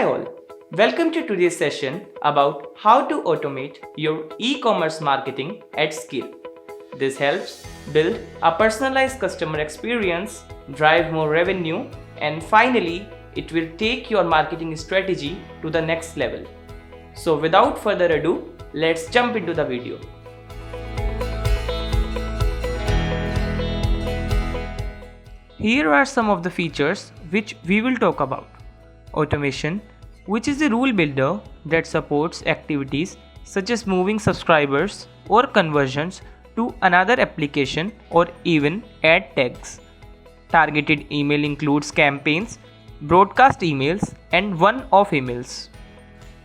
Hi all, welcome to today's session about how to automate your e-commerce marketing at scale. This helps build a personalized customer experience, drive more revenue, and finally, it will take your marketing strategy to the next level. So without further ado, let's jump into the video. Here are some of the features which we will talk about. Automation, which is a rule builder that supports activities such as moving subscribers or conversions to another application or even add tags. Targeted email includes campaigns, broadcast emails, and one-off emails.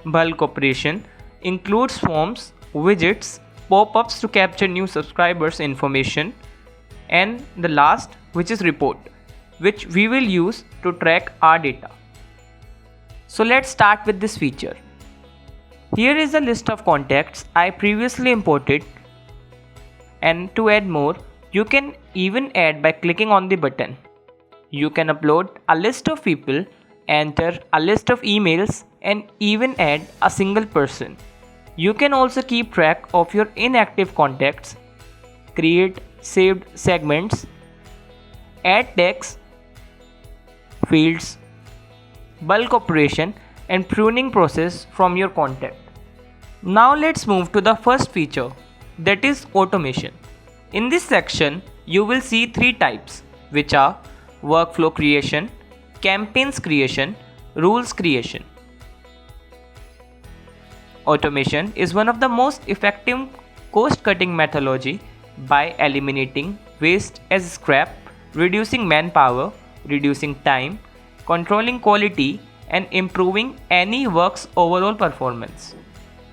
Bulk operation includes forms, widgets, pop-ups to capture new subscribers' information, and the last, which is report, which we will use to track our data. So let's start with this feature. Here is a list of contacts I previously imported, and to add more, you can even add by clicking on the button. You can upload a list of people, enter a list of emails, and even add a single person. You can also keep track of your inactive contacts, create saved segments, add tags, fields, bulk operation, and pruning process from your contact. Now let's move to the first feature, that is automation. In this section, you will see three types, which are workflow creation, campaigns creation, rules creation. Automation is one of the most effective cost-cutting methodology by eliminating waste as scrap, reducing manpower, reducing time, controlling quality, and improving any work's overall performance.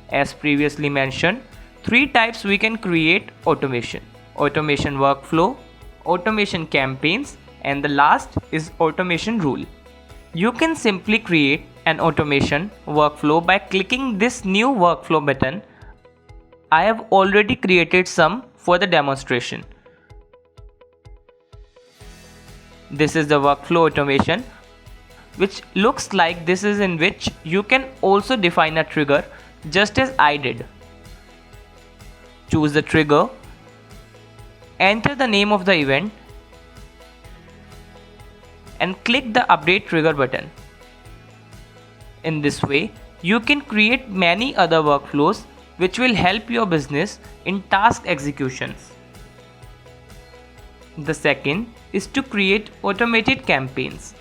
As previously mentioned, three types we can create automation: automation workflow, automation campaigns, and the last is automation rule. You can simply create an automation workflow by clicking this new workflow button. I have already created some for the demonstration. This is the workflow automation, which looks like this, is in which you can also define a trigger just as I did. Choose the trigger, enter the name of the event, and click the update trigger button. In this way, you can create many other workflows which will help your business in task executions. The second is to create automated campaigns.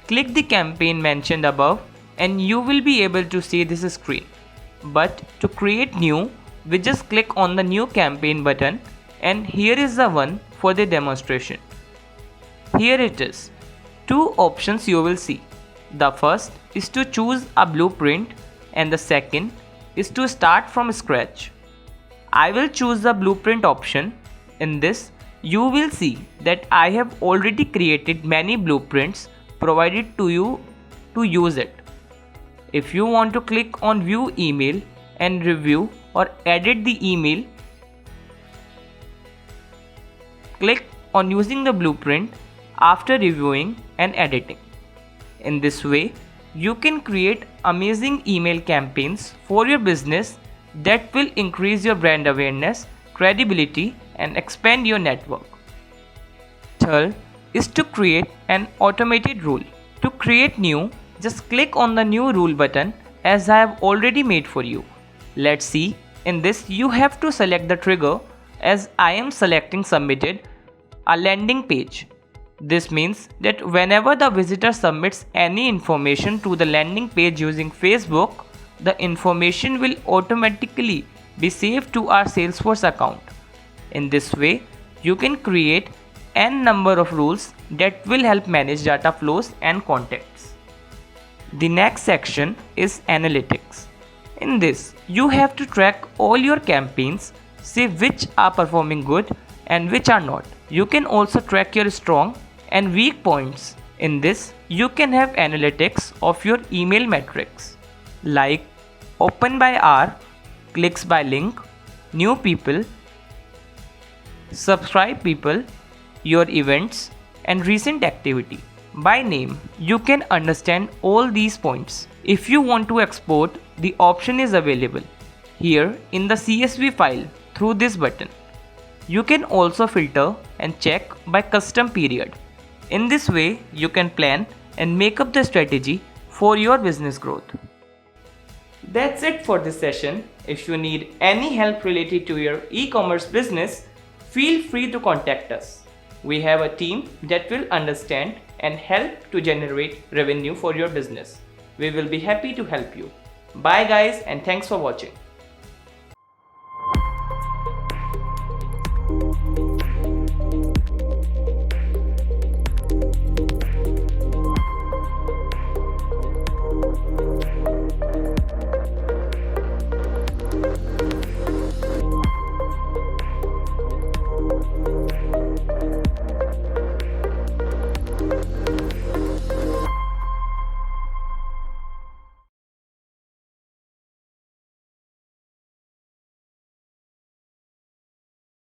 Click the campaign mentioned above and you will be able to see this screen. But to create new, we just click on the new campaign button, and here is the one for the demonstration. Here it is. Two options you will see. The first is to choose a blueprint and the second is to start from scratch. I will choose the blueprint option. In this, you will see that I have already created many blueprints provided to you to use it. If you want to click on view email and review or edit the email, click on using the blueprint after reviewing and editing. In this way, you can create amazing email campaigns for your business that will increase your brand awareness, credibility, and expand your network. Third is to create an automated rule. To create new, just click on the new rule button as I have already made for you. Let's see. In this, you have to select the trigger as I am selecting submitted a landing page. This means that whenever the visitor submits any information to the landing page using Facebook, the information will automatically be saved to our Salesforce account. In this way, you can create n number of rules that will help manage data flows and contacts. The next section is analytics. In this, you have to track all your campaigns, see which are performing good and which are not. You can also track your strong and weak points. In this, you can have analytics of your email metrics like open by hour, clicks by link, new people, subscribe people, your events, and recent activity. By name, you can understand all these points. If you want to export, the option is available here in the CSV file through this button. You can also filter and check by custom period. In this way, you can plan and make up the strategy for your business growth. That's it for this session. If you need any help related to your e-commerce business, feel free to contact us. We have a team that will understand and help to generate revenue for your business. We will be happy to help you. Bye guys, and thanks for watching.